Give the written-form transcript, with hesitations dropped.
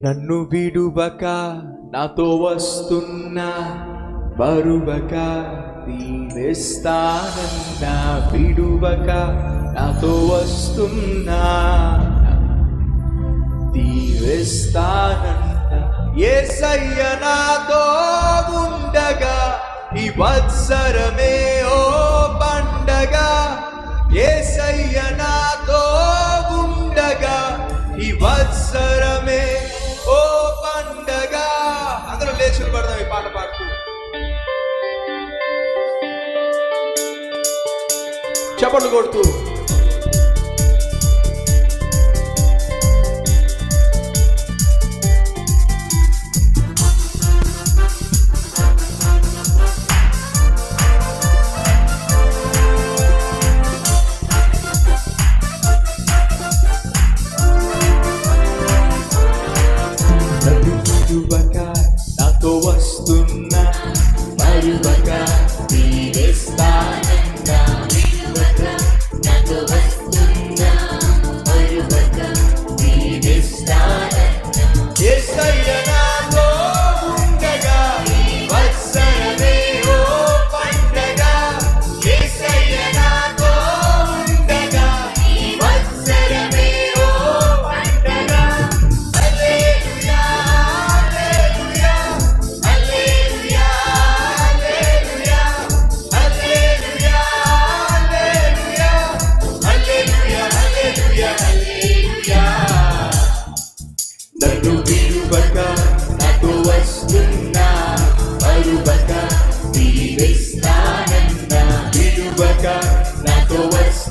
నన్ను విడువక నాతో వస్తున్నా బరువక దీవిస్తానన్నా విడువక నాతో వస్తున్నా దీవిస్తానన్నా యేసయ్య నాతో ఉండగా ఈ వత్సరమే ఓ పండగ యేసయ్య నాతో ఉండగా ఈ వత్సరమే ఓ పండగ. అందరూ లేచి పడదాం ఈ పాట పాడుతూ చప్పట్లు కొడుతూ. నాతో వస్తున్నా మరువక దీవిస్తానన్నా విడువక నాతో వస్తున్నా మరువక దీవిస్తానన్నా యేసయ్య నాతో ఉండగా వత్సరమే ఓ పండగ యేసయ్య నాతో ఉండగా వత్సరమే ఓ పండగ. హల్లెలూయా నన్ను విడువక నాతో వస్తున్నా మరువక దీవిస్తానన్నా విడువక నాతో వస్తున్నా